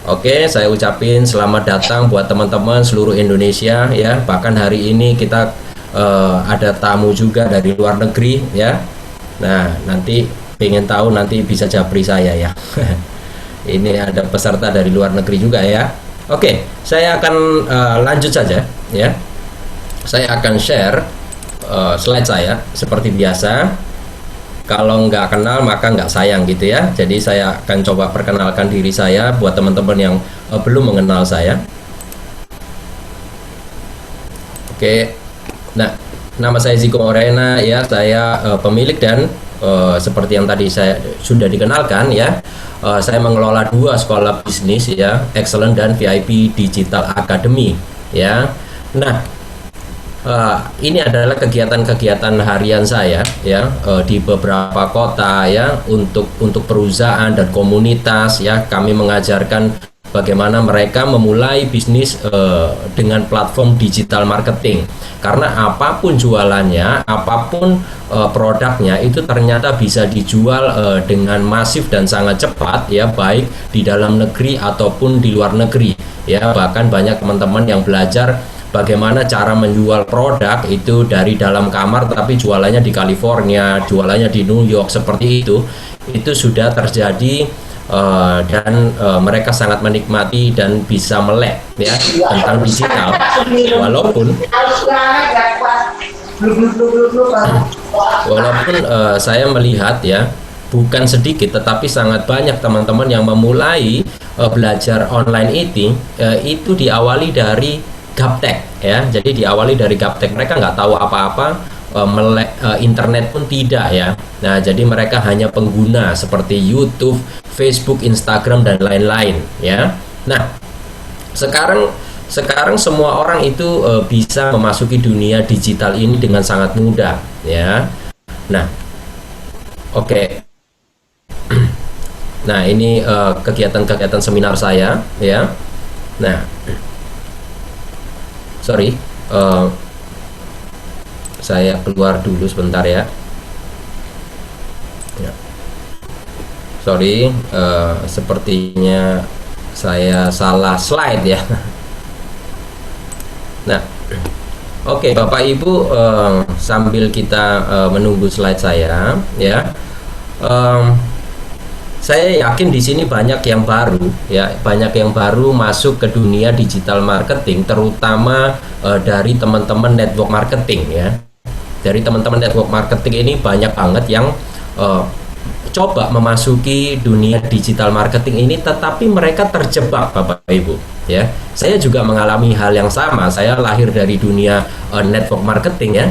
Oke, saya ucapin selamat datang buat teman-teman seluruh Indonesia ya. Bahkan hari ini kita ada tamu juga dari luar negeri ya. Nah, nanti pengen tahu nanti bisa japri saya ya. Ini ada peserta dari luar negeri juga ya. Oke, saya akan lanjut saja ya. Saya akan share slide saya seperti biasa. Kalau nggak kenal maka nggak sayang gitu ya. Jadi saya akan coba perkenalkan diri saya buat teman-teman yang belum mengenal saya. Oke, nah nama saya Ziko Morena ya. Saya pemilik dan seperti yang tadi saya sudah dikenalkan ya. Saya mengelola dua sekolah bisnis ya, Excellent dan VIP Digital Academy ya. Nah, ini adalah kegiatan-kegiatan harian saya ya, di beberapa kota ya, untuk perusahaan dan komunitas ya. Kami mengajarkan bagaimana mereka memulai bisnis dengan platform digital marketing, karena apapun jualannya, apapun produknya itu ternyata bisa dijual dengan masif dan sangat cepat ya, baik di dalam negeri ataupun di luar negeri ya. Bahkan banyak teman-teman yang belajar bagaimana cara menjual produk itu dari dalam kamar tapi jualannya di California, jualannya di New York, seperti itu sudah terjadi. Dan mereka sangat menikmati dan bisa melek ya tentang digital, walaupun saya melihat ya, bukan sedikit tetapi sangat banyak teman-teman yang memulai belajar online itu diawali dari gaptek ya. Jadi diawali dari gaptek, mereka nggak tahu apa-apa, internet pun tidak ya. Nah, jadi mereka hanya pengguna seperti YouTube, Facebook, Instagram dan lain-lain ya. Nah, sekarang semua orang itu bisa memasuki dunia digital ini dengan sangat mudah ya. Nah, oke. Nah, ini kegiatan-kegiatan seminar saya ya. Nah, sorry, saya keluar dulu sebentar ya. Sorry, sepertinya saya salah slide ya. Nah, oke, Bapak Ibu, sambil kita menunggu slide saya ya, saya yakin di sini banyak yang baru ya, banyak yang baru masuk ke dunia digital marketing, terutama dari teman-teman network marketing ya. Dari teman-teman network marketing ini banyak banget yang coba memasuki dunia digital marketing ini, tetapi mereka terjebak, Bapak Ibu ya. Saya juga mengalami hal yang sama. Saya lahir dari dunia network marketing ya.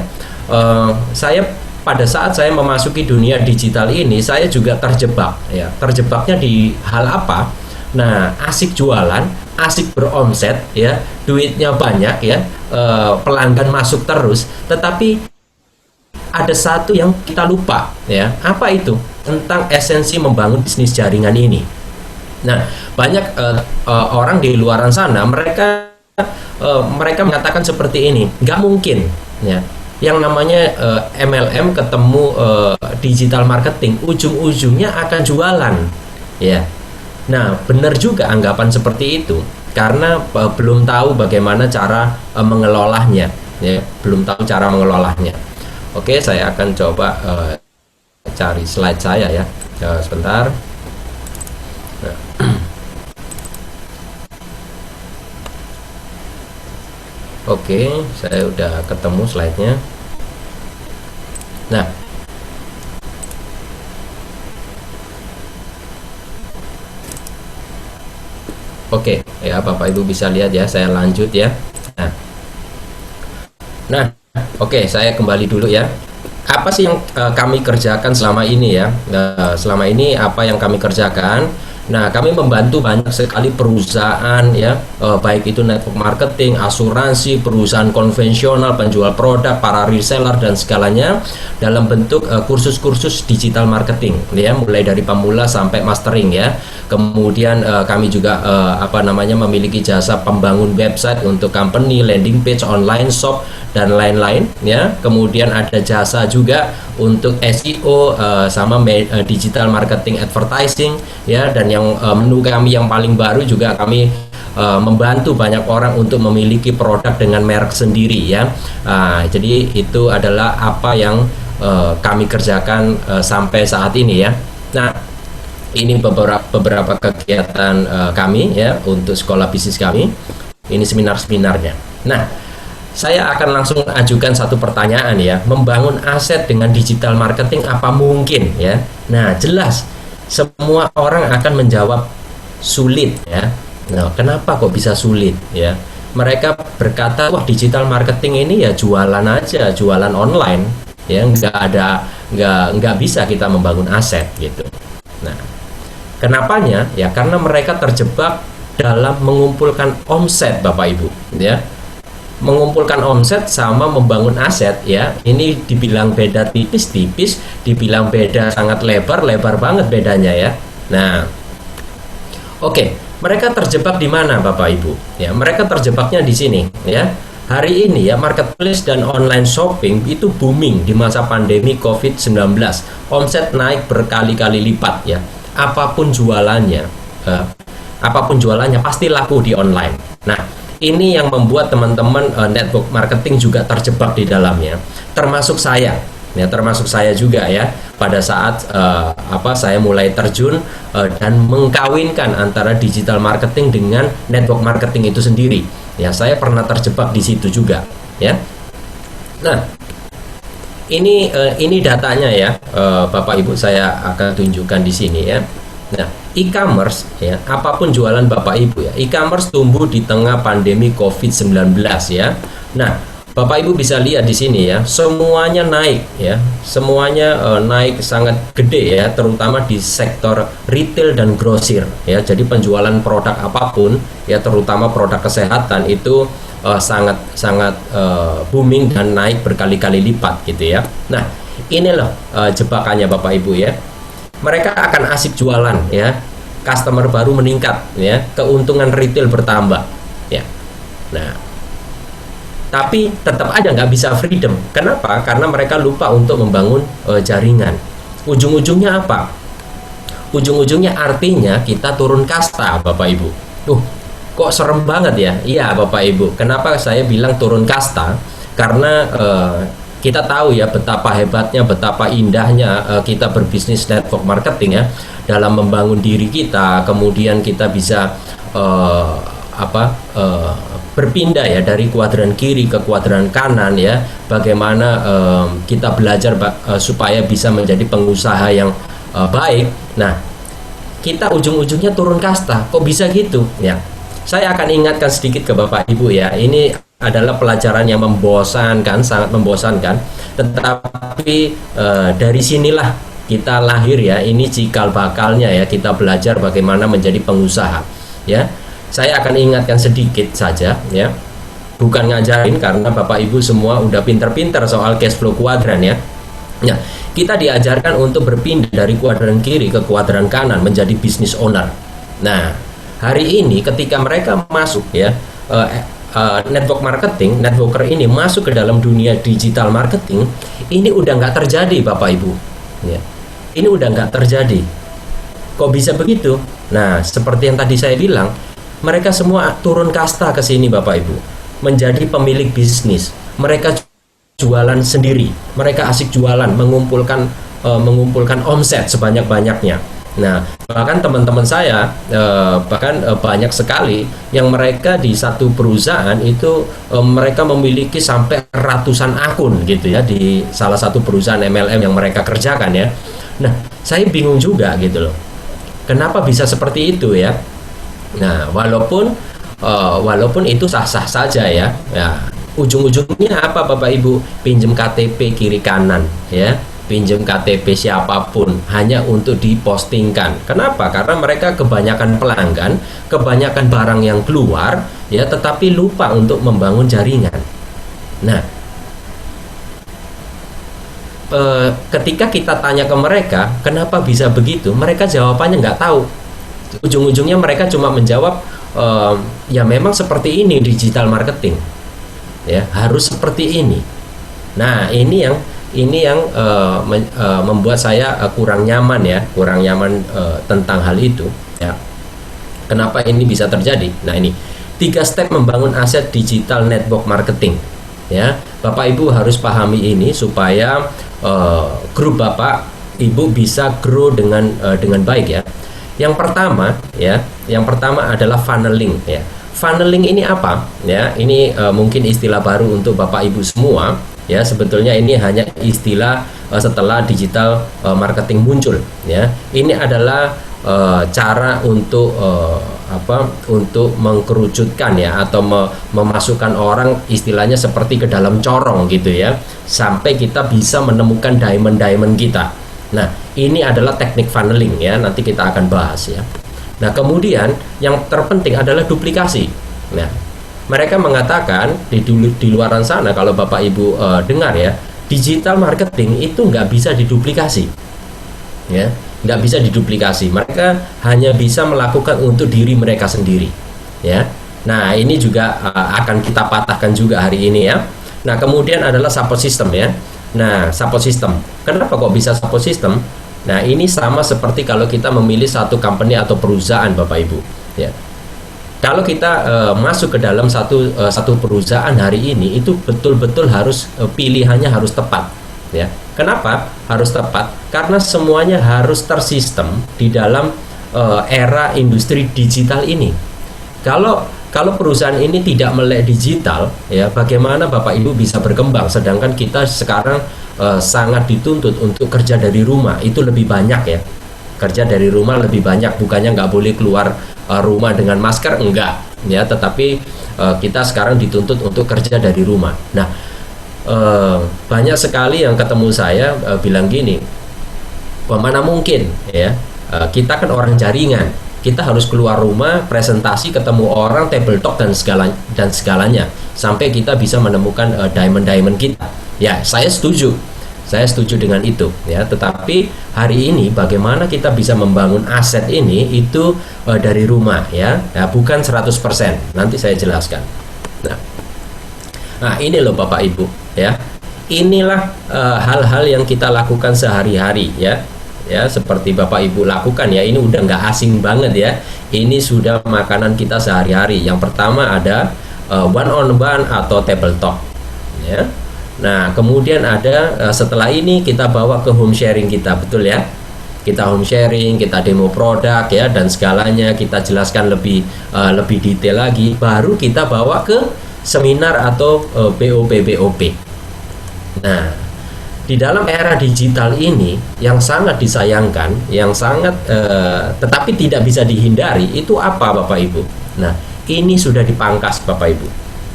Pada saat saya memasuki dunia digital ini, saya juga terjebak ya. Terjebaknya di hal apa? Nah, asik jualan, asik beromset ya, duitnya banyak ya, pelanggan masuk terus, tetapi ada satu yang kita lupa ya. Apa itu? Tentang esensi membangun bisnis jaringan ini. Nah, banyak orang di luaran sana, mereka mengatakan seperti ini, nggak mungkin ya, yang namanya MLM ketemu digital marketing ujung-ujungnya akan jualan ya. Nah, benar juga anggapan seperti itu, karena belum tahu bagaimana cara mengelolanya ya, belum tahu cara mengelolanya. Oke, saya akan coba cari slide saya ya, sebentar. Nah. Oke, saya udah ketemu slide-nya. Nah, oke ya, Bapak Ibu bisa lihat ya, saya lanjut ya. Nah, oke, saya kembali dulu ya. Apa sih yang kami kerjakan selama ini ya? Selama ini apa yang kami kerjakan? Nah, kami membantu banyak sekali perusahaan ya, baik itu network marketing, asuransi, perusahaan konvensional, penjual produk, para reseller dan segalanya, dalam bentuk kursus-kursus digital marketing ya, mulai dari pemula sampai mastering ya. Kemudian kami juga memiliki jasa pembangun website untuk company, landing page, online shop dan lain-lain ya. Kemudian ada jasa juga untuk SEO sama digital marketing advertising ya. Dan yang menu kami yang paling baru juga, kami membantu banyak orang untuk memiliki produk dengan merek sendiri ya. Jadi itu adalah apa yang kami kerjakan sampai saat ini ya. Nah, ini beberapa kegiatan kami ya untuk sekolah bisnis kami. Ini seminar-seminarnya. Nah, saya akan langsung ajukan satu pertanyaan ya. Membangun aset dengan digital marketing apa mungkin ya? Nah, jelas semua orang akan menjawab sulit ya. Nah, kenapa kok bisa sulit ya? Mereka berkata, wah, digital marketing ini ya jualan aja, jualan online ya, nggak bisa kita membangun aset gitu. Nah, kenapanya ya? Karena mereka terjebak dalam mengumpulkan omset, Bapak Ibu ya. Mengumpulkan omset sama membangun aset ya, ini dibilang beda tipis-tipis, dibilang beda sangat lebar banget bedanya ya. Nah, oke, mereka terjebak di mana Bapak Ibu ya? Mereka terjebaknya di sini ya. Hari ini ya, marketplace dan online shopping itu booming di masa pandemi COVID-19. Omset naik berkali-kali lipat ya. Apapun jualannya pasti laku di online. Nah, ini yang membuat teman-teman network marketing juga terjebak di dalamnya, termasuk saya ya, termasuk saya juga ya. Pada saat saya mulai terjun dan mengkawinkan antara digital marketing dengan network marketing itu sendiri ya, saya pernah terjebak di situ juga ya. Nah, ini datanya ya, Bapak Ibu, saya akan tunjukkan di sini ya. Nah, e-commerce ya, apapun jualan Bapak Ibu ya, e-commerce tumbuh di tengah pandemi COVID-19 ya. Nah, Bapak Ibu bisa lihat di sini ya, semuanya naik ya, semuanya naik sangat gede ya, terutama di sektor retail dan grosir ya. Jadi penjualan produk apapun ya, terutama produk kesehatan itu sangat booming dan naik berkali-kali lipat gitu ya. Nah, ini loh jebakannya Bapak Ibu ya. Mereka akan asik jualan ya, customer baru meningkat ya, keuntungan retail bertambah ya. Nah, tapi tetap aja nggak bisa freedom. Kenapa? Karena mereka lupa untuk membangun jaringan. Ujung-ujungnya apa? Ujung-ujungnya artinya kita turun kasta, Bapak Ibu. Kok serem banget ya? Iya, Bapak Ibu. Kenapa saya bilang turun kasta? Karena kita tahu ya betapa hebatnya, betapa indahnya kita berbisnis network marketing ya, dalam membangun diri kita. Kemudian kita bisa berpindah ya dari kuadran kiri ke kuadran kanan ya. Bagaimana kita belajar supaya bisa menjadi pengusaha yang baik. Nah, kita ujung-ujungnya turun kasta. Kok bisa gitu ya? Saya akan ingatkan sedikit ke Bapak Ibu ya. Ini adalah pelajaran yang membosankan, sangat membosankan. Tetapi dari sinilah kita lahir ya. Ini cikal bakalnya ya, kita belajar bagaimana menjadi pengusaha ya. Saya akan ingatkan sedikit saja ya. Bukan ngajarin, karena Bapak Ibu semua udah pinter-pinter soal cash flow kuadran ya. Nah, kita diajarkan untuk berpindah dari kuadran kiri ke kuadran kanan menjadi business owner. Nah, hari ini ketika mereka masuk ya, network marketing, networker ini masuk ke dalam dunia digital marketing, ini udah nggak terjadi Bapak Ibu ya. Ini udah nggak terjadi. Kok bisa begitu? Nah, seperti yang tadi saya bilang, mereka semua turun kasta ke sini Bapak Ibu, menjadi pemilik bisnis. Mereka jualan sendiri, mereka asik jualan, mengumpulkan omset sebanyak-banyaknya. Nah, bahkan teman-teman saya banyak sekali yang mereka di satu perusahaan itu mereka memiliki sampai ratusan akun gitu ya, di salah satu perusahaan MLM yang mereka kerjakan ya. Nah, saya bingung juga gitu loh, kenapa bisa seperti itu ya. Nah, walaupun itu sah-sah saja ya, ujung-ujungnya apa Bapak Ibu? Pinjem KTP kiri kanan ya, pinjem KTP siapapun hanya untuk dipostingkan. Kenapa? Karena mereka kebanyakan pelanggan, kebanyakan barang yang keluar ya, tetapi lupa untuk membangun jaringan. Nah, ketika kita tanya ke mereka kenapa bisa begitu, mereka jawabannya nggak tahu. Ujung-ujungnya mereka cuma menjawab ya memang seperti ini digital marketing. ya, harus seperti ini. Nah, ini yang membuat saya kurang nyaman ya, tentang hal itu ya. Kenapa ini bisa terjadi? Nah, ini 3 step membangun aset digital network marketing ya. Bapak Ibu harus pahami ini supaya grup Bapak Ibu bisa grow dengan baik ya. Yang pertama adalah funneling ya. Funneling ini apa ya? Ini mungkin istilah baru untuk Bapak Ibu semua ya. Sebetulnya ini hanya istilah setelah digital marketing muncul ya. Ini adalah cara untuk untuk mengkerucutkan ya, atau memasukkan orang istilahnya seperti ke dalam corong gitu ya, sampai kita bisa menemukan diamond kita. Nah, ini adalah teknik funneling ya, nanti kita akan bahas ya. Nah, kemudian yang terpenting adalah duplikasi. Nah, mereka mengatakan di luaran sana, kalau Bapak Ibu dengar ya, digital marketing itu nggak bisa diduplikasi ya, nggak bisa diduplikasi. Mereka hanya bisa melakukan untuk diri mereka sendiri ya. Nah, ini juga akan kita patahkan juga hari ini ya. Nah, kemudian adalah support system ya. Nah, support system, kenapa kok bisa support system? Nah, ini sama seperti kalau kita memilih satu company atau perusahaan Bapak Ibu ya. Kalau kita masuk ke dalam satu perusahaan hari ini, itu betul-betul harus pilihannya harus tepat ya. Kenapa harus tepat? Karena semuanya harus tersistem di dalam era industri digital ini. Kalau perusahaan ini tidak melek digital ya, bagaimana Bapak Ibu bisa berkembang? Sedangkan kita sekarang sangat dituntut untuk kerja dari rumah, itu lebih banyak ya. Kerja dari rumah lebih banyak, bukannya nggak boleh keluar rumah dengan masker, enggak ya, tetapi kita sekarang dituntut untuk kerja dari rumah. Nah, banyak sekali yang ketemu saya bilang gini, mana mungkin ya, kita kan orang jaringan, kita harus keluar rumah, presentasi, ketemu orang, table talk dan segalanya sampai kita bisa menemukan diamond kita. Ya, saya setuju dengan itu ya. Tetapi hari ini bagaimana kita bisa membangun aset ini itu dari rumah ya, bukan 100%. Nanti saya jelaskan. Nah, ini loh Bapak Ibu ya. Inilah hal-hal yang kita lakukan sehari-hari ya. Ya, seperti Bapak Ibu lakukan ya, ini udah nggak asing banget ya. Ini sudah makanan kita sehari-hari. Yang pertama ada one on one atau table talk ya. Nah, kemudian ada setelah ini kita bawa ke home sharing kita, betul ya. Kita home sharing, kita demo produk ya, dan segalanya kita jelaskan lebih detail lagi. Baru kita bawa ke seminar atau BOP. Nah, di dalam era digital ini yang sangat disayangkan, yang sangat tetapi tidak bisa dihindari, itu apa Bapak Ibu? Nah, ini sudah dipangkas Bapak Ibu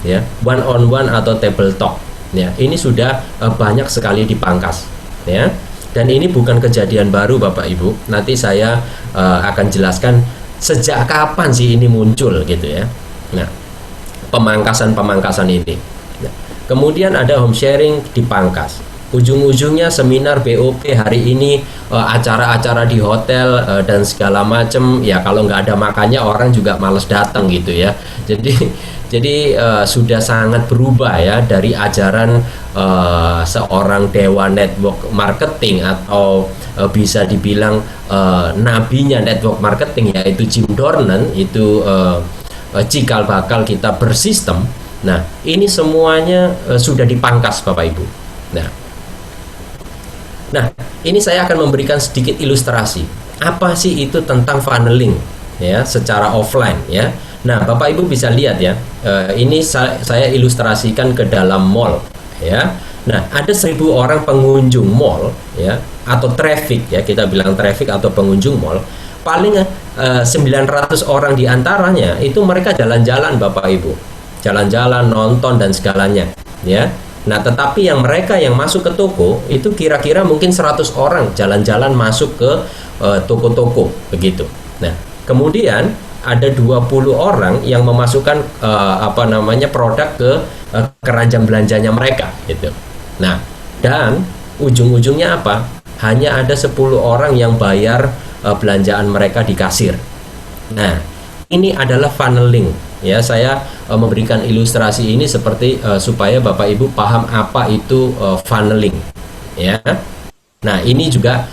ya, one on one atau table talk ya, ini sudah banyak sekali dipangkas ya. Dan ini bukan kejadian baru Bapak Ibu, nanti saya akan jelaskan sejak kapan sih ini muncul gitu ya. Nah, pemangkasan ini ya. Kemudian ada home sharing dipangkas, ujung-ujungnya seminar BOP hari ini, acara-acara di hotel dan segala macam ya. Kalau nggak ada makannya orang juga males datang gitu ya. Jadi sudah sangat berubah ya, dari ajaran seorang dewa network marketing atau bisa dibilang nabinya network marketing, yaitu Jim Dornan, itu cikal bakal kita bersistem. Nah, ini semuanya sudah dipangkas Bapak Ibu. Nah, ini saya akan memberikan sedikit ilustrasi. Apa sih itu tentang funneling ya, secara offline ya. Nah, Bapak Ibu bisa lihat ya, ini saya ilustrasikan ke dalam mall ya. Nah, ada 1.000 orang pengunjung mall ya, atau traffic ya, kita bilang traffic atau pengunjung mall. Paling 900 orang diantaranya itu mereka jalan-jalan Bapak Ibu, jalan-jalan, nonton dan segalanya ya. Nah, tetapi mereka yang masuk ke toko itu kira-kira mungkin 100 orang jalan-jalan masuk ke toko-toko begitu. Nah, kemudian ada 20 orang yang memasukkan produk ke keranjang belanjanya mereka gitu. Nah, dan ujung-ujungnya apa? Hanya ada 10 orang yang bayar belanjaan mereka di kasir. Nah, Ini adalah funneling. Ya, saya memberikan ilustrasi ini seperti supaya Bapak Ibu paham apa itu funneling. Ya. Nah, ini juga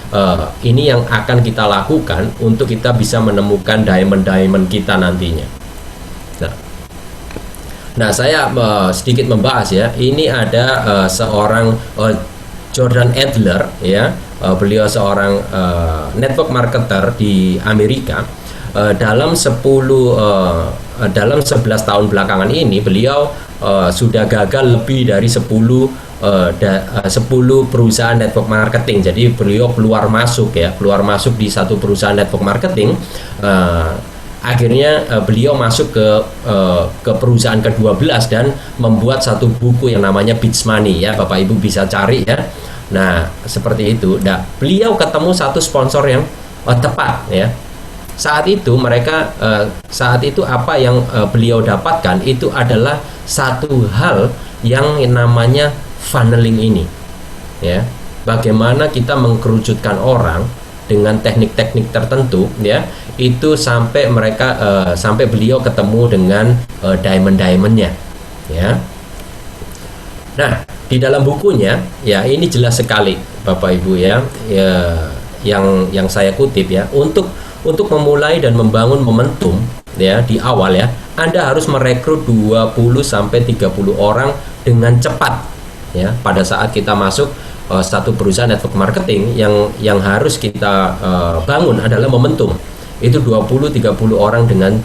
ini yang akan kita lakukan untuk kita bisa menemukan diamond-diamond kita nantinya. Nah, saya sedikit membahas ya. Ini ada seorang Jordan Adler ya. Beliau seorang network marketer di Amerika. Dalam 11 tahun belakangan ini beliau sudah gagal lebih dari 10 perusahaan network marketing. Jadi beliau keluar masuk di satu perusahaan network marketing. Akhirnya beliau masuk ke perusahaan ke-12 dan membuat satu buku yang namanya Beats Money ya. Bapak Ibu bisa cari ya. Nah, seperti itu. Nah, beliau ketemu satu sponsor yang tepat ya. Saat itu apa yang beliau dapatkan itu adalah satu hal yang namanya funneling ini ya. Bagaimana kita mengkerucutkan orang dengan teknik-teknik tertentu ya, itu sampai beliau ketemu dengan diamond-diamondnya ya. Nah, di dalam bukunya ya, ini jelas sekali Bapak Ibu ya, yang saya kutip ya, untuk memulai dan membangun momentum ya di awal ya, Anda harus merekrut 20 sampai 30 orang dengan cepat ya. Pada saat kita masuk satu perusahaan network marketing, yang harus kita bangun adalah momentum. Itu 20-30 orang dengan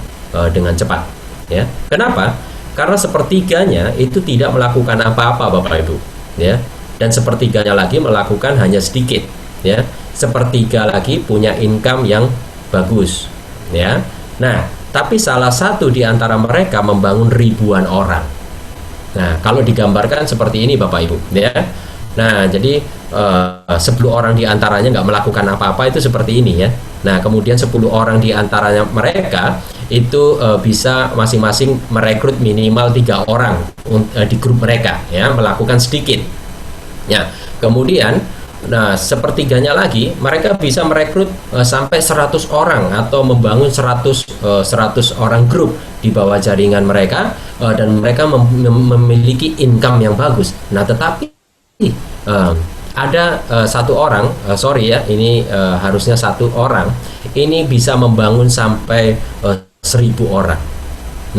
cepat ya. Kenapa? Karena sepertiganya itu tidak melakukan apa-apa Bapak Ibu ya, dan sepertiganya lagi melakukan hanya sedikit ya. Sepertiga lagi punya income yang bagus ya. Nah, tapi salah satu di antara mereka membangun ribuan orang. Nah, kalau digambarkan seperti ini Bapak Ibu ya. Nah, jadi 10 orang di antaranya nggak melakukan apa-apa, itu seperti ini ya. Nah, kemudian 10 orang di antaranya mereka itu bisa masing-masing merekrut minimal 3 orang di grup mereka ya, melakukan sedikit ya. Kemudian sepertiganya lagi mereka bisa merekrut sampai 100 orang atau membangun 100 orang grup di bawah jaringan mereka, dan mereka memiliki income yang bagus. Nah, tetapi ada satu orang, ini harusnya satu orang ini bisa membangun sampai 1000 orang.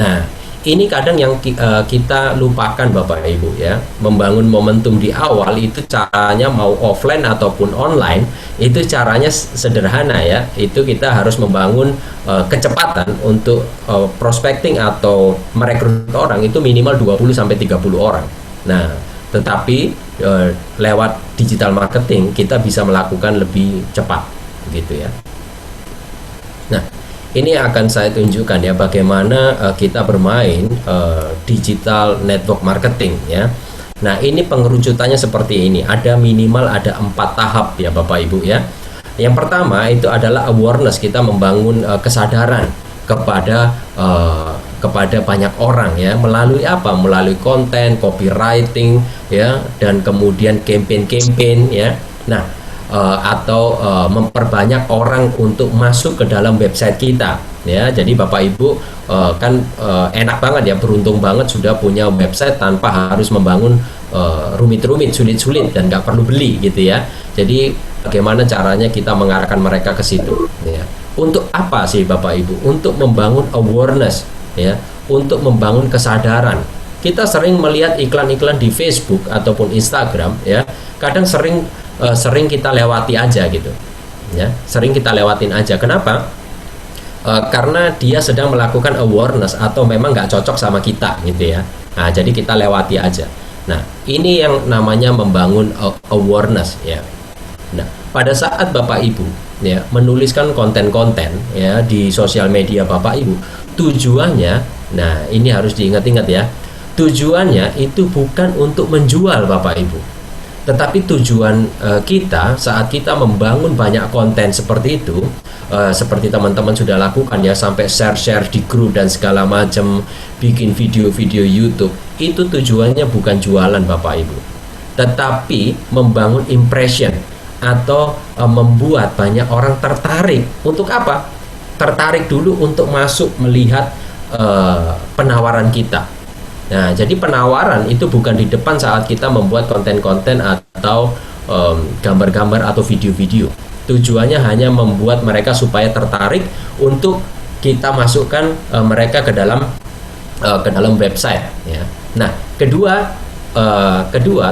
Nah, ini kadang yang kita lupakan Bapak Ibu ya. Membangun momentum di awal itu caranya mau offline ataupun online, itu caranya sederhana ya. Itu kita harus membangun kecepatan untuk prospecting atau merekrut orang itu minimal 20 sampai 30 orang. Nah, tetapi lewat digital marketing kita bisa melakukan lebih cepat gitu ya. Nah, ini akan saya tunjukkan ya bagaimana kita bermain digital network marketing ya. Nah, ini pengerucutannya seperti ini. Ada minimal 4 tahap ya Bapak Ibu ya. Yang pertama itu adalah awareness, kita membangun kesadaran kepada banyak orang ya, melalui apa? Melalui konten, copywriting ya, dan kemudian campaign ya. Nah, atau memperbanyak orang untuk masuk ke dalam website kita ya. Jadi Bapak Ibu kan enak banget ya, beruntung banget sudah punya website tanpa harus membangun rumit-rumit, sulit-sulit, dan nggak perlu beli gitu ya. Jadi bagaimana caranya kita mengarahkan mereka ke situ ya. Untuk apa sih Bapak Ibu? Untuk membangun awareness ya, untuk membangun kesadaran. Kita sering melihat iklan-iklan di Facebook ataupun Instagram ya, kadang sering kita lewati aja gitu ya, sering kita lewatin aja. Kenapa? Karena dia sedang melakukan awareness atau memang nggak cocok sama kita gitu ya. Nah, jadi kita lewati aja. Nah, ini yang namanya membangun awareness ya. Nah, pada saat Bapak Ibu ya menuliskan konten-konten ya di sosial media Bapak Ibu, tujuannya, nah ini harus diingat-ingat ya, tujuannya itu bukan untuk menjual Bapak Ibu, tetapi tujuan kita saat kita membangun banyak konten seperti itu, seperti teman-teman sudah lakukan ya, sampai share-share di grup dan segala macam, bikin video-video YouTube, itu tujuannya bukan jualan Bapak Ibu, tetapi membangun impression atau membuat banyak orang tertarik. Untuk apa? tertarik dulu untuk masuk melihat penawaran kita. Nah, jadi penawaran itu bukan di depan saat kita membuat konten-konten atau gambar-gambar atau video-video. Tujuannya hanya membuat mereka supaya tertarik untuk kita masukkan mereka ke dalam website. Ya. Nah,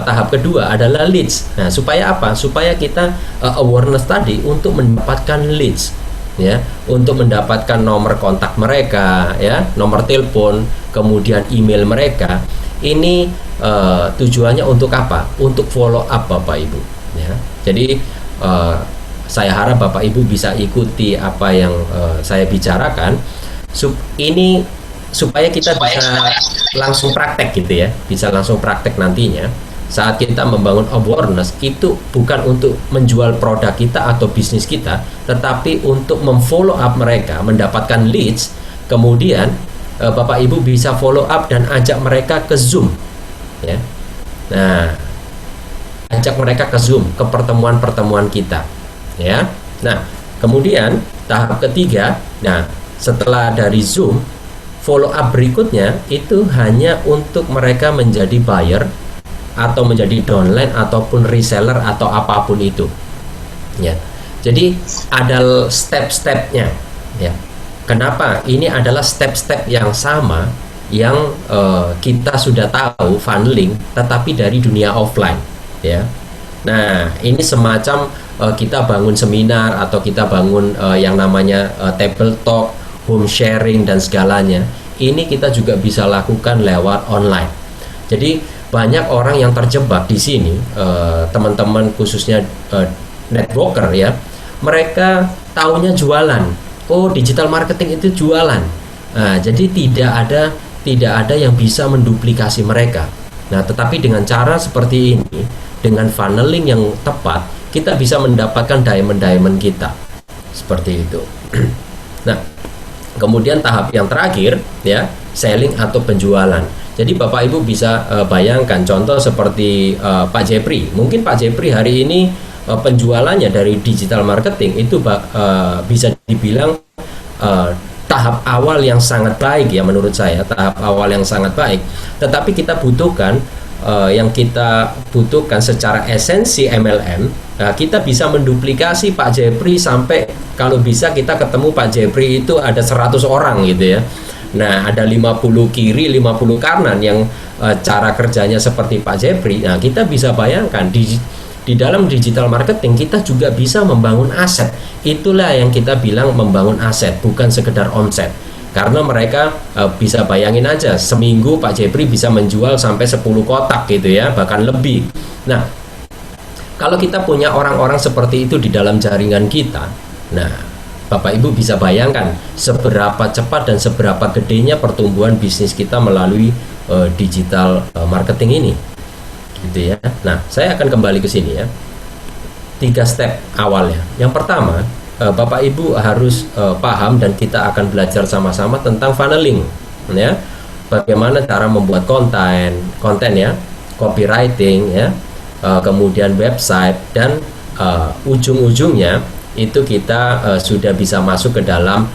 tahap kedua adalah leads. Nah, supaya apa? Supaya kita awareness tadi untuk mendapatkan leads. Ya, untuk mendapatkan nomor kontak mereka, ya, nomor telepon, kemudian email mereka. Ini tujuannya untuk apa? Untuk follow up Bapak Ibu. Ya, jadi saya harap Bapak Ibu bisa ikuti apa yang saya bicarakan. Ini supaya kita bisa langsung praktek gitu ya, bisa langsung praktek nantinya. Saat kita membangun awareness itu bukan untuk menjual produk kita atau bisnis kita, tetapi untuk memfollow up mereka, mendapatkan leads, kemudian Bapak Ibu bisa follow up dan ajak mereka ke Zoom, ya. Nah, ajak mereka ke Zoom, ke pertemuan-pertemuan kita, ya. Nah, kemudian tahap ketiga, nah setelah dari Zoom, follow up berikutnya itu hanya untuk mereka menjadi buyer atau menjadi downline ataupun reseller atau apapun itu, ya. Jadi ada step-stepnya, ya. Kenapa? Ini adalah step-step yang sama yang kita sudah tahu funneling, tetapi dari dunia offline, ya. Nah, ini semacam kita bangun seminar atau kita bangun yang namanya table talk, home sharing dan segalanya. Ini kita juga bisa lakukan lewat online. Jadi banyak orang yang terjebak di sini, teman-teman khususnya networker ya, mereka taunya jualan. Oh, digital marketing itu jualan. Nah, jadi tidak ada yang bisa menduplikasi mereka. Nah, tetapi dengan cara seperti ini, dengan funneling yang tepat, kita bisa mendapatkan diamond kita. Seperti itu. Nah, kemudian tahap yang terakhir ya, selling atau penjualan. Jadi Bapak Ibu bisa bayangkan contoh seperti Pak Jepri. Mungkin Pak Jepri hari ini penjualannya dari digital marketing itu bisa dibilang tahap awal yang sangat baik ya, menurut saya tahap awal yang sangat baik. Tetapi kita butuhkan yang kita butuhkan secara esensi MLM, kita bisa menduplikasi Pak Jepri sampai kalau bisa kita ketemu Pak Jepri itu ada 100 orang gitu ya. Nah, ada 50 kiri, 50 kanan yang cara kerjanya seperti Pak Jepri. Nah, kita bisa bayangkan di dalam digital marketing kita juga bisa membangun aset. Itulah yang kita bilang membangun aset, bukan sekedar omset. Karena mereka bisa bayangin aja, seminggu Pak Jepri bisa menjual sampai 10 kotak gitu ya, bahkan lebih. Nah, kalau kita punya orang-orang seperti itu di dalam jaringan kita, nah Bapak Ibu bisa bayangkan seberapa cepat dan seberapa gedenya pertumbuhan bisnis kita melalui digital marketing ini, gitu ya. Nah, saya akan kembali ke sini ya. 3 step awalnya. Yang pertama, Bapak Ibu harus paham dan kita akan belajar sama-sama tentang funneling, ya. Bagaimana cara membuat konten ya, copywriting ya, kemudian website dan ujung-ujungnya itu kita sudah bisa masuk ke dalam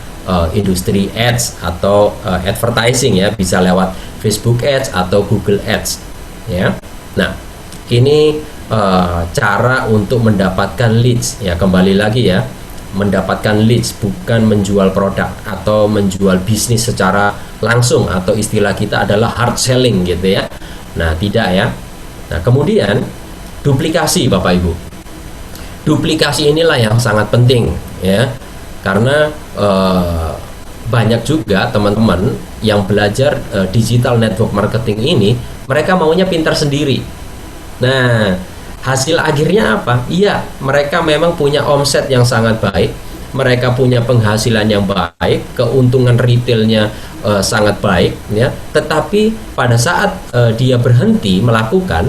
industri ads atau advertising ya, bisa lewat Facebook Ads atau Google Ads ya. Nah, ini cara untuk mendapatkan leads ya, kembali lagi ya, mendapatkan leads, bukan menjual produk atau menjual bisnis secara langsung, atau istilah kita adalah hard selling gitu ya. Nah, tidak ya. Nah, kemudian duplikasi Bapak Ibu. Duplikasi inilah yang sangat penting ya, karena banyak juga teman-teman yang belajar digital network marketing ini, mereka maunya pintar sendiri. Nah, hasil akhirnya apa? Iya, mereka memang punya omset yang sangat baik, mereka punya penghasilan yang baik, keuntungan retailnya sangat baik ya, tetapi pada saat dia berhenti melakukan,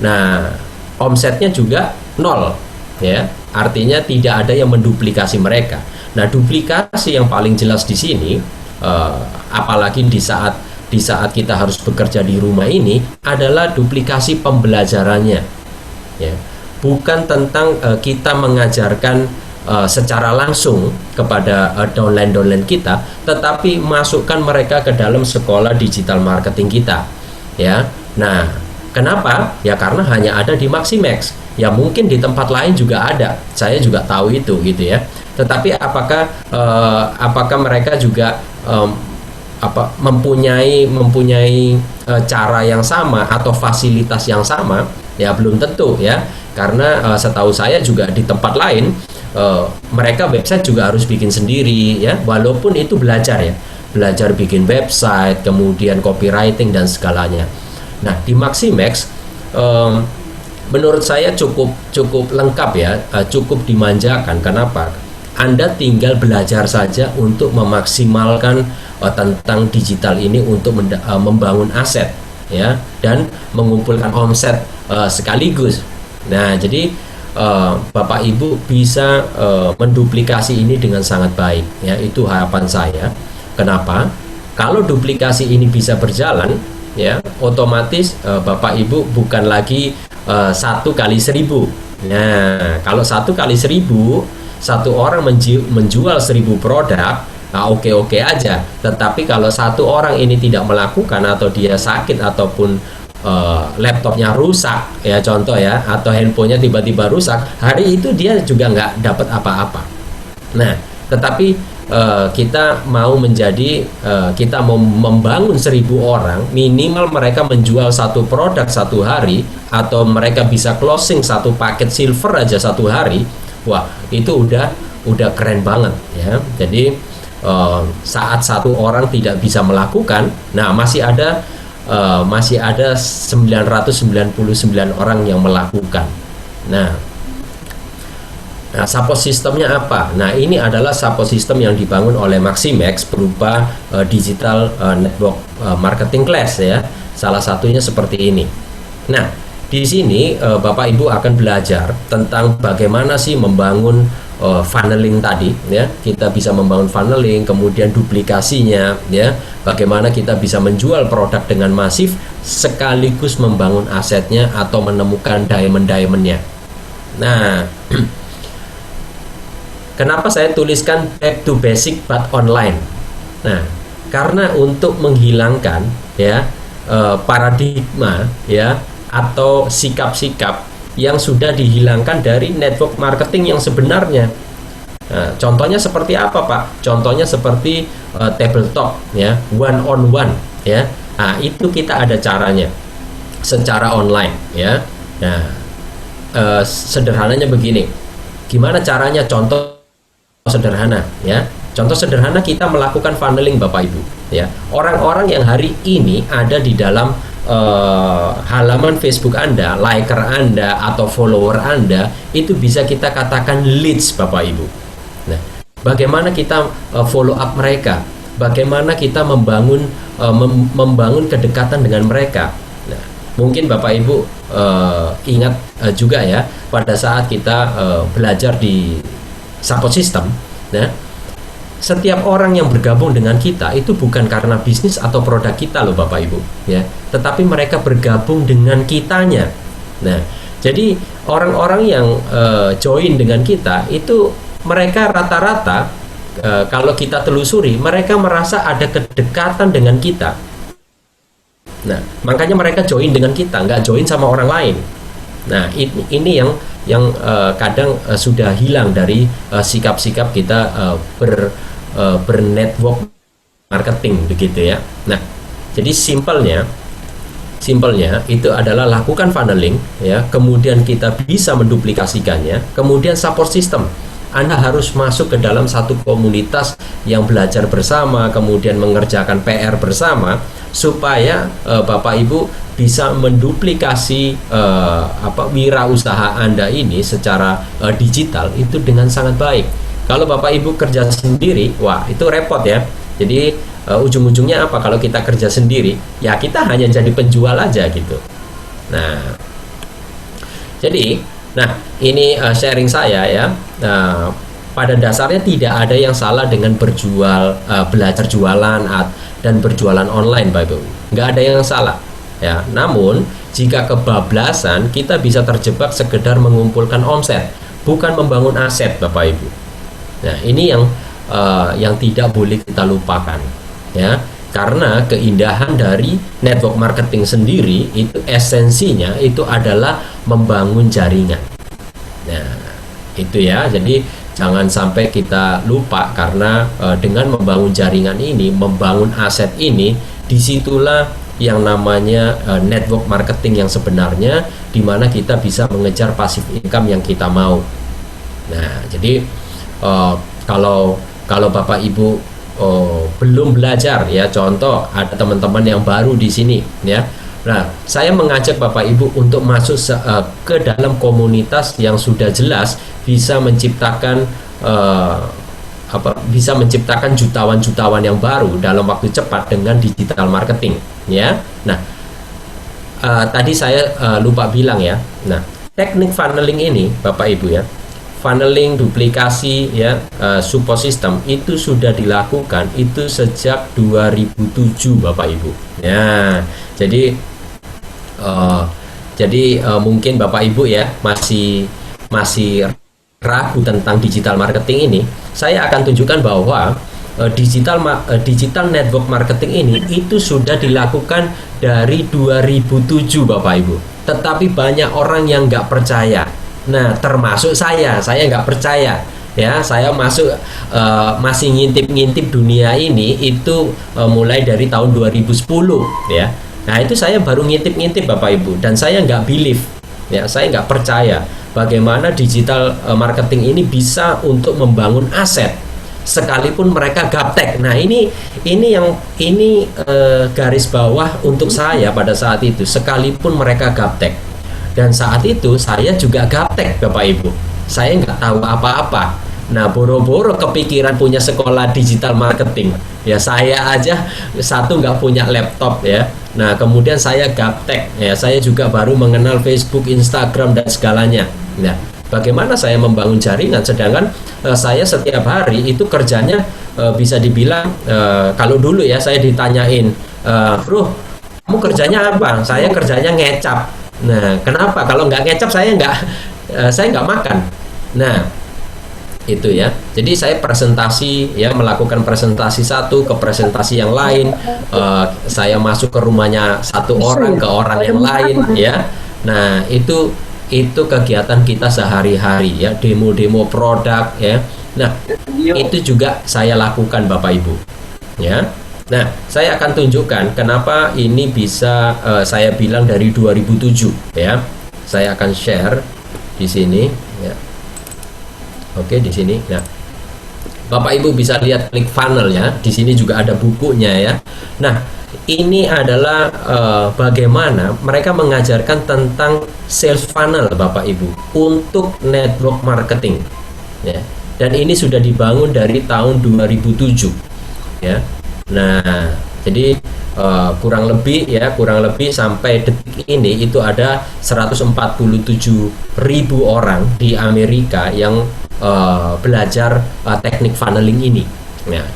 nah omsetnya juga nol ya, artinya tidak ada yang menduplikasi mereka. Nah, duplikasi yang paling jelas di sini, apalagi di saat kita harus bekerja di rumah ini, adalah duplikasi pembelajarannya ya. Bukan tentang kita mengajarkan secara langsung kepada downline kita, tetapi masukkan mereka ke dalam sekolah digital marketing kita, ya. Nah, kenapa? Ya karena hanya ada di Maximex. Ya mungkin di tempat lain juga ada. Saya juga tahu itu, gitu ya. Tetapi apakah mereka juga mempunyai cara yang sama atau fasilitas yang sama? Ya belum tentu, ya. Karena setahu saya juga di tempat lain mereka website juga harus bikin sendiri, ya, walaupun itu belajar bikin website, kemudian copywriting dan segalanya. Nah, di Maximex menurut saya cukup lengkap, ya, cukup dimanjakan. Kenapa? Anda tinggal belajar saja untuk memaksimalkan tentang digital ini untuk membangun aset, ya, dan mengumpulkan omset sekaligus. Nah, jadi Bapak Ibu bisa menduplikasi ini dengan sangat baik, ya, itu harapan saya. Kenapa? Kalau duplikasi ini bisa berjalan, ya, otomatis Bapak Ibu bukan lagi 1 kali 1000. Nah, kalau 1 kali 1000, satu orang menjual 1000 produk, nah oke aja. Tetapi kalau satu orang ini tidak melakukan, atau dia sakit, ataupun laptopnya rusak, ya, contoh, ya, atau handphonenya tiba-tiba rusak, hari itu dia juga nggak dapat apa-apa. Nah, tetapi kita mau membangun 1000 orang, minimal mereka menjual 1 produk 1 hari, atau mereka bisa closing 1 paket silver aja 1 hari. Wah, itu udah keren banget, ya. Jadi saat 1 orang tidak bisa melakukan, nah masih ada 999 orang yang melakukan. Nah, support sistemnya apa? Nah, ini adalah support system yang dibangun oleh Maximex berupa digital network marketing class, ya. Salah satunya seperti ini. Nah, di sini Bapak Ibu akan belajar tentang bagaimana sih membangun funneling tadi, ya. Kita bisa membangun funneling, kemudian duplikasinya, ya. Bagaimana kita bisa menjual produk dengan masif sekaligus membangun asetnya atau menemukan diamond-diamondnya. Nah, kenapa saya tuliskan back to basic but online? Nah, karena untuk menghilangkan, ya, paradigma, ya, atau sikap-sikap yang sudah dihilangkan dari network marketing yang sebenarnya. Nah, contohnya seperti apa, Pak? Contohnya seperti table talk, ya, one on one, ya. Nah, itu kita ada caranya secara online, ya. Nah, sederhananya begini. Gimana caranya? Contoh sederhana, ya. Contoh sederhana, kita melakukan funneling, Bapak Ibu, ya. Orang-orang yang hari ini ada di dalam halaman Facebook Anda, liker Anda, atau follower Anda, itu bisa kita katakan leads, Bapak Ibu. Nah, bagaimana kita follow up mereka? Bagaimana kita membangun kedekatan dengan mereka? Nah, mungkin Bapak Ibu ingat juga, ya, pada saat kita belajar di support system. Nah, setiap orang yang bergabung dengan kita itu bukan karena bisnis atau produk kita loh, Bapak Ibu, ya, tetapi mereka bergabung dengan kitanya. Nah, jadi orang-orang yang join dengan kita itu mereka rata-rata kalau kita telusuri, mereka merasa ada kedekatan dengan kita. Nah, makanya mereka join dengan kita, nggak join sama orang lain. Nah, ini yang kadang sudah hilang dari sikap-sikap kita bernetwork marketing, begitu, ya. Nah, jadi simpelnya itu adalah lakukan funneling, ya, kemudian kita bisa menduplikasikannya, kemudian support system. Anda harus masuk ke dalam satu komunitas yang belajar bersama, kemudian mengerjakan PR bersama, supaya Bapak Ibu bisa menduplikasi wirausaha Anda ini secara digital itu dengan sangat baik. Kalau Bapak Ibu kerja sendiri, wah, itu repot, ya. Jadi ujung-ujungnya apa? Kalau kita kerja sendiri, ya kita hanya jadi penjual aja, gitu. Nah, jadi, ini sharing saya, ya. Pada dasarnya tidak ada yang salah dengan belajar jualan dan berjualan online, Bapak Ibu. Nggak ada yang salah, ya. Namun jika kebablasan, kita bisa terjebak sekedar mengumpulkan omset, bukan membangun aset, Bapak Ibu. Nah, ini yang tidak boleh kita lupakan, ya. Karena keindahan dari network marketing sendiri itu esensinya itu adalah membangun jaringan. Nah, itu ya. Jadi jangan sampai kita lupa, karena dengan membangun jaringan ini, membangun aset ini, disitulah yang namanya network marketing yang sebenarnya, di mana kita bisa mengejar passive income yang kita mau. Nah, jadi kalau Bapak Ibu belum belajar, ya, contoh ada teman-teman yang baru di sini, ya. Nah, saya mengajak Bapak Ibu untuk masuk ke dalam komunitas yang sudah jelas bisa menciptakan jutawan-jutawan yang baru dalam waktu cepat dengan digital marketing, ya. Nah, tadi saya lupa bilang, ya. Nah, teknik funneling ini, Bapak Ibu, ya, funneling, duplikasi, ya, support system itu sudah dilakukan itu sejak 2007, Bapak Ibu. Ya, jadi mungkin Bapak Ibu, ya, masih ragu tentang digital marketing ini. Saya akan tunjukkan bahwa digital network marketing ini itu sudah dilakukan dari 2007, Bapak Ibu. Tetapi banyak orang yang nggak percaya. Nah, termasuk saya nggak percaya, ya. Saya masih ngintip dunia ini itu mulai dari tahun 2010, ya. Nah, itu saya baru ngintip Bapak Ibu, dan saya nggak believe, ya. Saya nggak percaya bagaimana digital marketing ini bisa untuk membangun aset sekalipun mereka gaptek. Nah, ini garis bawah untuk saya pada saat itu, sekalipun mereka gaptek. Dan saat itu saya juga gaptek, Bapak Ibu. Saya nggak tahu apa-apa. Nah, boro-boro kepikiran punya sekolah digital marketing. Ya, saya aja satu nggak punya laptop, ya. Nah, kemudian saya gaptek. Ya, saya juga baru mengenal Facebook, Instagram, dan segalanya. Nah, bagaimana saya membangun jaringan? Sedangkan saya setiap hari itu kerjanya bisa dibilang, kalau dulu, ya, saya ditanyain, Bro, kamu kerjanya apa? Saya kerjanya ngecap. Nah, kenapa? Kalau nggak ngecap saya nggak makan. Nah, itu, ya. Jadi saya presentasi, ya, melakukan presentasi satu ke presentasi yang lain. Saya masuk ke rumahnya satu orang ke orang yang lain, ya. Nah, itu kegiatan kita sehari-hari, ya, demo-demo produk, ya. Nah, itu juga saya lakukan, Bapak Ibu, ya. Nah, saya akan tunjukkan kenapa ini bisa saya bilang dari 2007, ya. Saya akan share di sini, ya. Oke, di sini. Nah, Bapak Ibu bisa lihat klik funnel, ya. Di sini juga ada bukunya, ya. Nah, ini adalah bagaimana mereka mengajarkan tentang sales funnel, Bapak Ibu, untuk network marketing, ya. Dan ini sudah dibangun dari tahun 2007, ya. Nah, jadi kurang lebih sampai detik ini itu ada 147.000 orang di Amerika yang belajar teknik funneling ini. Nah,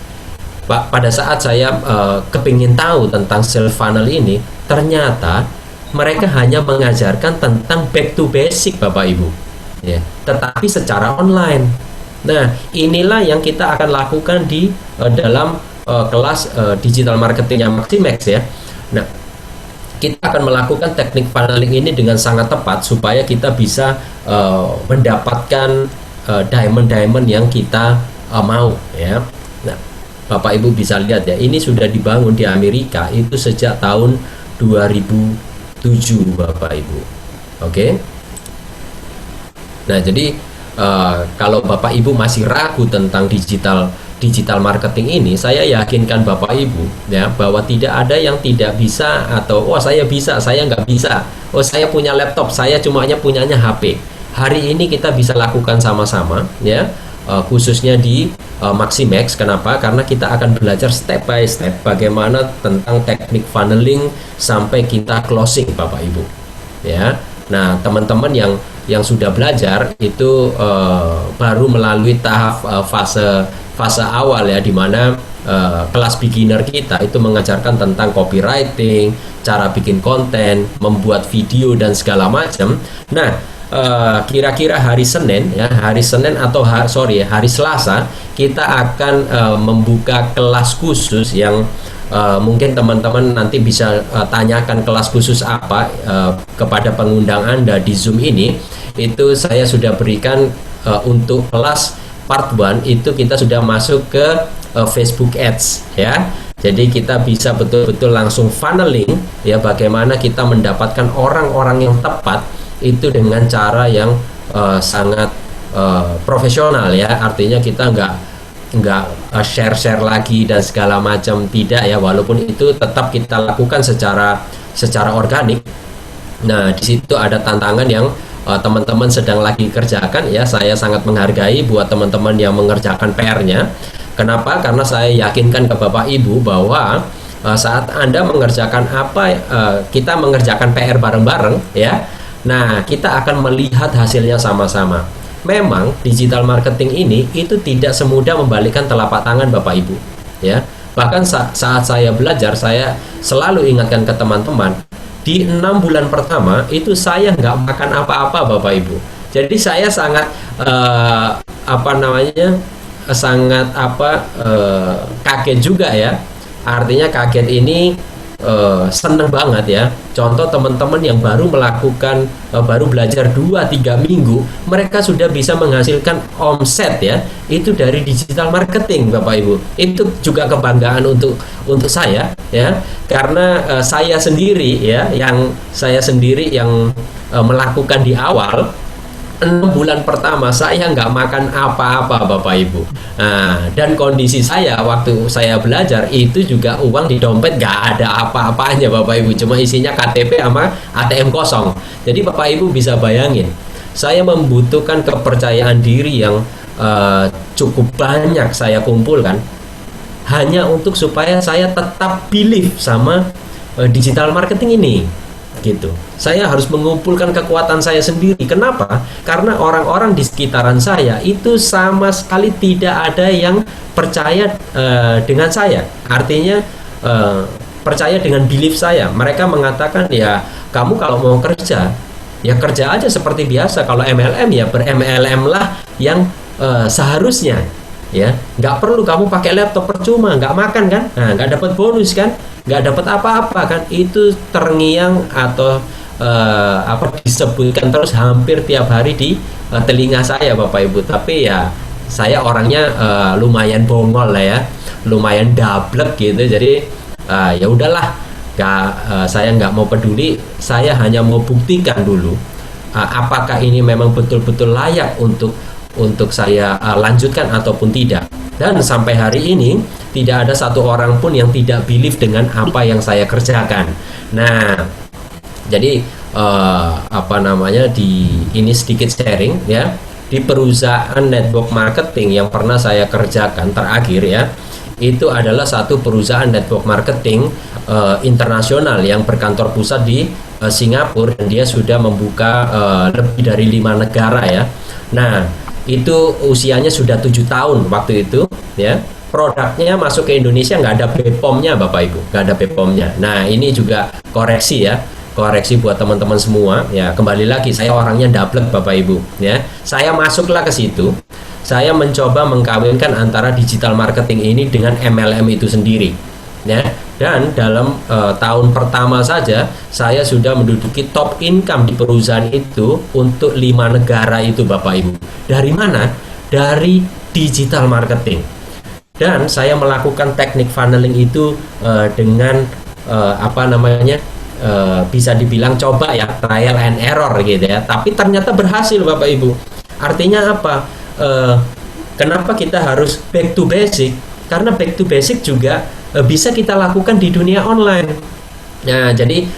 pada saat saya kepingin tahu tentang sales funnel ini, ternyata mereka hanya mengajarkan tentang back to basic, Bapak Ibu, ya, tetapi secara online. Nah, inilah yang kita akan lakukan di dalam kelas digital marketingnya Maximex, ya. Nah, kita akan melakukan teknik funneling ini dengan sangat tepat supaya kita bisa mendapatkan diamond yang kita mau, ya. Nah, Bapak Ibu bisa lihat, ya, ini sudah dibangun di Amerika itu sejak tahun 2007, Bapak Ibu. Oke. Nah, jadi kalau Bapak Ibu masih ragu tentang digital marketing ini, saya yakinkan Bapak Ibu, ya, bahwa tidak ada yang tidak bisa, atau saya bisa, saya nggak bisa, saya punya laptop, saya punyanya HP. Hari ini kita bisa lakukan sama-sama, ya, khususnya di Maximex. Kenapa? Karena kita akan belajar step by step bagaimana tentang teknik funneling sampai kita closing, Bapak Ibu, ya. Nah, teman-teman yang sudah belajar itu baru melalui tahap fase awal, ya, di mana kelas beginner kita itu mengajarkan tentang copywriting, cara bikin konten, membuat video, dan segala macam. Nah, kira-kira hari Senin ya, hari Senin atau hari Selasa kita akan membuka kelas khusus yang mungkin teman-teman nanti bisa tanyakan kelas khusus apa kepada pengundang Anda di Zoom ini. Itu saya sudah berikan untuk kelas part 1 itu kita sudah masuk ke Facebook Ads ya. Jadi kita bisa betul-betul langsung funneling ya, bagaimana kita mendapatkan orang-orang yang tepat itu dengan cara yang sangat profesional ya. Artinya kita nggak share lagi dan segala macam, tidak ya, walaupun itu tetap kita lakukan secara organik. Nah, di situ ada tantangan yang teman-teman sedang lagi kerjakan ya. Saya sangat menghargai buat teman-teman yang mengerjakan PR-nya. Kenapa? Karena saya yakinkan ke Bapak Ibu bahwa saat Anda mengerjakan kita mengerjakan PR bareng-bareng ya. Nah, kita akan melihat hasilnya sama-sama. Memang digital marketing ini itu tidak semudah membalikkan telapak tangan Bapak Ibu ya. Bahkan saat saya belajar, saya selalu ingatkan ke teman-teman, di 6 bulan pertama itu saya nggak makan apa-apa Bapak Ibu. Jadi saya sangat kaget juga ya. Artinya kaget ini seneng banget ya. Contoh teman-teman yang baru melakukan baru belajar 2-3 minggu, mereka sudah bisa menghasilkan omset ya, itu dari digital marketing Bapak Ibu. Itu juga kebanggaan untuk saya ya, karena saya sendiri yang melakukan di awal 6 bulan pertama saya nggak makan apa-apa Bapak Ibu. Nah, dan kondisi saya waktu saya belajar itu juga uang di dompet nggak ada apa-apanya Bapak Ibu, cuma isinya KTP sama ATM kosong. Jadi Bapak Ibu bisa bayangin, saya membutuhkan kepercayaan diri yang cukup banyak saya kumpulkan hanya untuk supaya saya tetap believe sama digital marketing ini. Gitu. Saya harus mengumpulkan kekuatan saya sendiri. Kenapa? Karena orang-orang di sekitaran saya itu sama sekali tidak ada yang percaya dengan saya. Artinya percaya dengan belief saya. Mereka mengatakan ya, kamu kalau mau kerja ya kerja aja seperti biasa. Kalau MLM ya ber-MLM lah yang seharusnya ya. Nggak perlu kamu pakai laptop, percuma, nggak makan kan, nah, nggak dapat bonus kan, nggak dapat apa-apa kan. Itu terngiang atau disebutkan terus hampir tiap hari di telinga saya Bapak Ibu. Tapi ya saya orangnya lumayan bongol lah ya, lumayan dablek gitu. Jadi ya udahlah, saya nggak mau peduli. Saya hanya mau buktikan dulu apakah ini memang betul-betul layak untuk saya lanjutkan ataupun tidak. Dan sampai hari ini tidak ada satu orang pun yang tidak believe dengan apa yang saya kerjakan. Nah, jadi ini sedikit sharing ya. Di perusahaan network marketing yang pernah saya kerjakan terakhir ya, itu adalah satu perusahaan network marketing internasional yang berkantor pusat di Singapura, dan dia sudah membuka lebih dari 5 negara ya. Nah, itu usianya sudah 7 tahun waktu itu ya. Produknya masuk ke Indonesia nggak ada BPOM-nya Bapak Ibu, nggak ada BPOM-nya. Nah, ini juga koreksi ya, koreksi buat teman-teman semua ya. Kembali lagi, saya orangnya dablek Bapak Ibu ya. Saya masuklah ke situ, saya mencoba mengkawinkan antara digital marketing ini dengan MLM itu sendiri ya. Dan dalam tahun pertama saja saya sudah menduduki top income di perusahaan itu untuk 5 negara itu Bapak Ibu. Dari mana? Dari digital marketing. Dan saya melakukan teknik funneling itu dengan bisa dibilang coba ya, trial and error gitu ya. Tapi ternyata berhasil Bapak Ibu. Artinya apa? Kenapa kita harus back to basic? Karena back to basic juga bisa kita lakukan di dunia online. Nah, jadi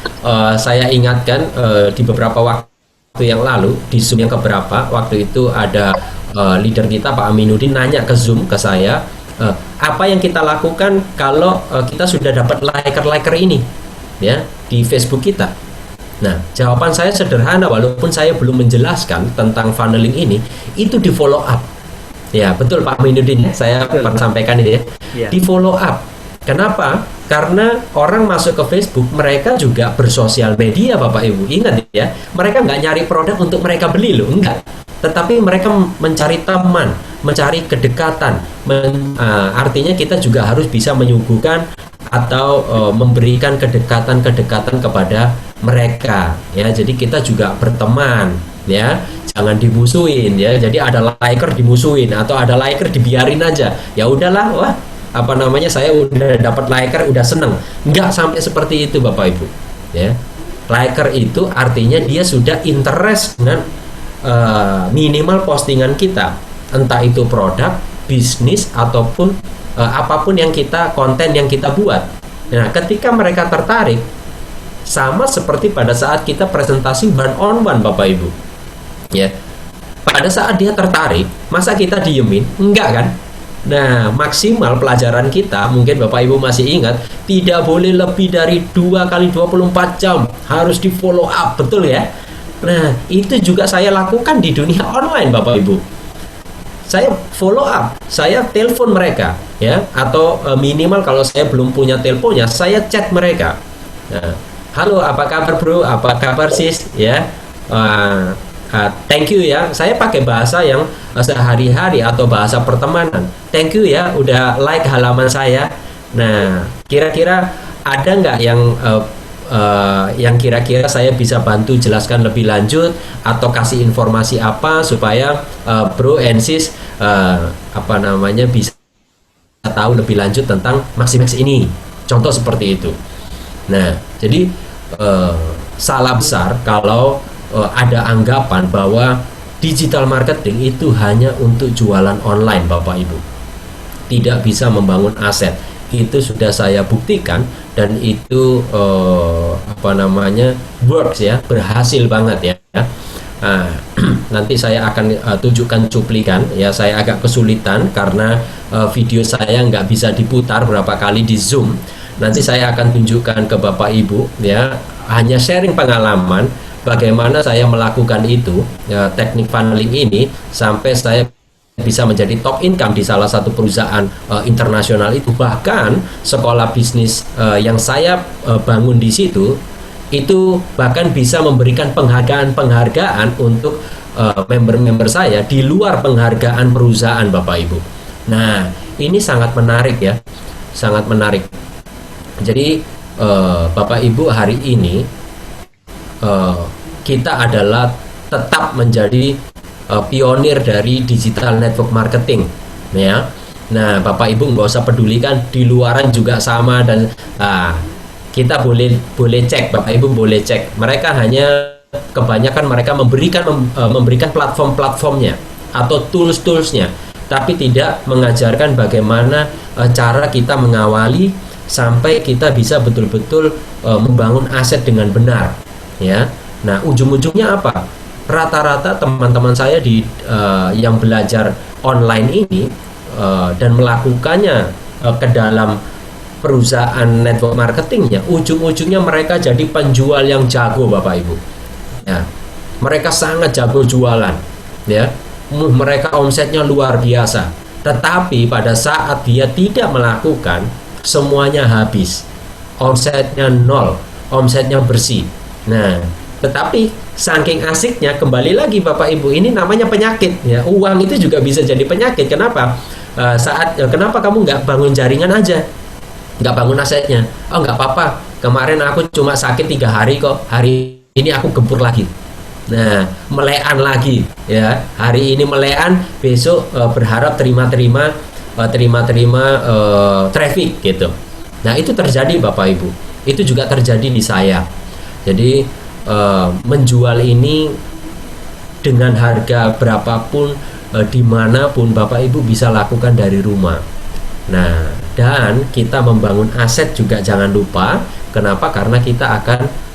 saya ingatkan di beberapa waktu yang lalu, di Zoom yang keberapa, waktu itu ada leader kita Pak Aminuddin nanya ke Zoom ke saya, apa yang kita lakukan kalau kita sudah dapat liker ini ya di Facebook kita. Nah, jawaban saya sederhana, walaupun saya belum menjelaskan tentang funneling ini, itu di follow up. Ya, betul Pak Aminuddin, saya pernah sampaikan ini ya. Di follow up. Kenapa? Karena orang masuk ke Facebook, mereka juga bersosial media, Bapak Ibu. Ingat ya, mereka nggak nyari produk untuk mereka beli loh, enggak. Tetapi mereka mencari teman, mencari kedekatan. Artinya kita juga harus bisa menyuguhkan atau memberikan kedekatan-kedekatan kepada mereka. Ya, jadi kita juga berteman, ya. Jangan dimusuhin, ya. Jadi ada liker dimusuhin atau ada liker dibiarin aja. Ya udahlah, wah, saya udah dapat liker, udah seneng. Nggak sampai seperti itu, Bapak Ibu, ya. Liker itu artinya dia sudah interest dengan minimal postingan kita, entah itu produk, bisnis, ataupun apapun yang konten yang kita buat. Nah, ketika mereka tertarik, sama seperti pada saat kita presentasi one on one, Bapak Ibu, ya. Pada saat dia tertarik, masa kita diemin? Enggak kan? Nah, maksimal pelajaran kita, mungkin Bapak Ibu masih ingat, tidak boleh lebih dari 2 kali 24 jam, harus di follow up, betul ya? Nah, itu juga saya lakukan di dunia online, Bapak Ibu. Saya follow up, saya telepon mereka, ya, atau minimal kalau saya belum punya teleponnya, saya chat mereka. Nah, halo, apa kabar bro, apa kabar sis, ya. Thank you ya, saya pakai bahasa yang sehari-hari atau bahasa pertemanan. Thank you ya, udah like halaman saya. Nah, kira-kira ada nggak yang kira-kira saya bisa bantu jelaskan lebih lanjut atau kasih informasi apa supaya bro and sis bisa tahu lebih lanjut tentang Maximex ini. Contoh seperti itu. Nah, jadi salah besar kalau ada anggapan bahwa digital marketing itu hanya untuk jualan online, Bapak Ibu. Tidak bisa membangun aset. Itu sudah saya buktikan dan itu works ya, berhasil banget ya. Nanti saya akan tunjukkan cuplikan ya. Saya agak kesulitan karena video saya nggak bisa diputar berapa kali di Zoom. Nanti saya akan tunjukkan ke Bapak Ibu ya, hanya sharing pengalaman bagaimana saya melakukan itu ya, teknik funneling ini sampai saya bisa menjadi top income di salah satu perusahaan internasional itu. Bahkan sekolah bisnis yang saya bangun di situ itu bahkan bisa memberikan penghargaan untuk member-member saya di luar penghargaan perusahaan, Bapak Ibu. Nah, ini sangat menarik ya, sangat menarik. Jadi Bapak Ibu, hari ini kita adalah tetap menjadi pionir dari digital network marketing, ya. Nah, Bapak Ibu nggak usah pedulikan di luaran juga sama, dan kita boleh cek, Bapak Ibu boleh cek. Mereka hanya kebanyakan mereka memberikan platform-platformnya atau tools-toolsnya, tapi tidak mengajarkan bagaimana cara kita mengawali sampai kita bisa betul-betul membangun aset dengan benar, ya. Nah, ujung-ujungnya apa? Rata-rata teman-teman saya yang belajar online ini dan melakukannya ke dalam perusahaan network marketingnya, ujung-ujungnya mereka jadi penjual yang jago, Bapak Ibu. Ya, mereka sangat jago jualan, ya. Mereka omsetnya luar biasa. Tetapi pada saat dia tidak melakukan, semuanya habis. Omsetnya nol, omsetnya bersih. Nah, tetapi saking asiknya, kembali lagi Bapak Ibu, ini namanya penyakit ya. Uang itu juga bisa jadi penyakit. Kenapa? Kenapa kamu nggak bangun jaringan aja, nggak bangun asetnya? Oh, nggak apa-apa, kemarin aku cuma sakit 3 hari kok, hari ini aku gempur lagi. Nah, melean lagi ya. Hari ini melean, besok berharap terima traffic gitu. Nah, itu terjadi Bapak Ibu. Itu juga terjadi di saya. Jadi menjual ini dengan harga berapapun, dimanapun Bapak Ibu bisa lakukan dari rumah. Nah, dan kita membangun aset juga jangan lupa. Kenapa? Karena kita akan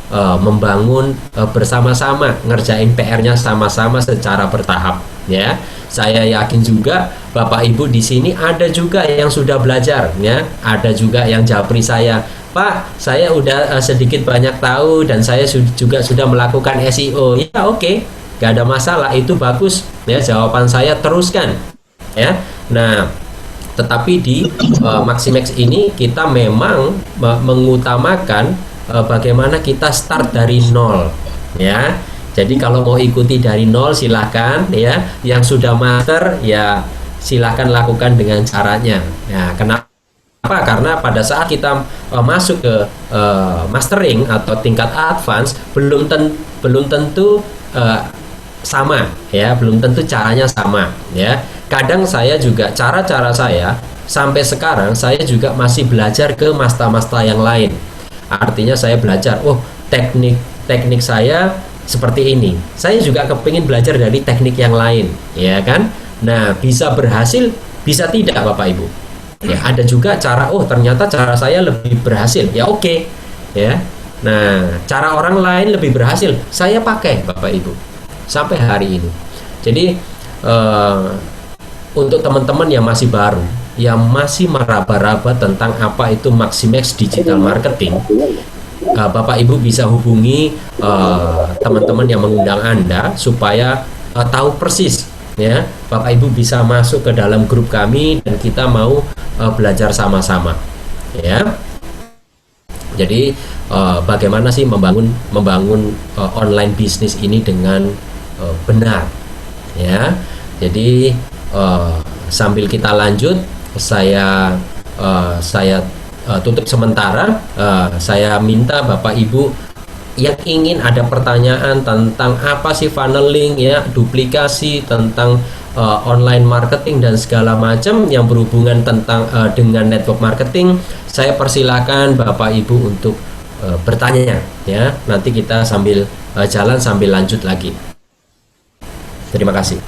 membangun bersama-sama, ngerjain PR-nya sama-sama secara bertahap, ya. Saya yakin juga Bapak Ibu di sini ada juga yang sudah belajar, ya. Ada juga yang japri saya, Pak, saya udah sedikit banyak tahu dan saya juga sudah melakukan SEO. Ya, oke, gak ada masalah, itu bagus, ya. Jawaban saya teruskan, ya. Nah, Tetapi di Maximex ini kita memang mengutamakan bagaimana kita start dari nol, ya. Jadi kalau mau ikuti dari nol silahkan, ya. Yang sudah master ya silahkan lakukan dengan caranya. Ya, kenapa? Karena pada saat kita masuk ke mastering atau tingkat advance belum tentu sama, ya, belum tentu caranya sama, ya. Kadang saya juga cara-cara saya sampai sekarang saya juga masih belajar ke masta-masta yang lain. Artinya saya belajar, oh teknik saya seperti ini. Saya juga kepingin belajar dari teknik yang lain, ya kan? Nah, bisa berhasil, bisa tidak, Bapak Ibu. Ya, ada juga cara, oh ternyata cara saya lebih berhasil. Ya oke, ya. Nah, cara orang lain lebih berhasil, saya pakai, Bapak Ibu. Sampai hari ini. Jadi untuk teman-teman yang masih baru, yang masih meraba-raba tentang apa itu Maximex Digital Marketing, Bapak Ibu bisa hubungi teman-teman yang mengundang Anda supaya tahu persis, ya. Bapak Ibu bisa masuk ke dalam grup kami dan kita mau belajar sama-sama, ya. Jadi bagaimana sih membangun online bisnis ini dengan benar, ya. Jadi sambil kita lanjut, saya tutup sementara. Saya minta Bapak Ibu yang ingin ada pertanyaan tentang apa sih funneling, ya, duplikasi, tentang online marketing dan segala macam yang berhubungan dengan network marketing, saya persilakan Bapak Ibu untuk bertanya, ya. Nanti kita sambil jalan sambil lanjut lagi. Terima kasih.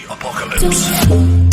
Apocalypse.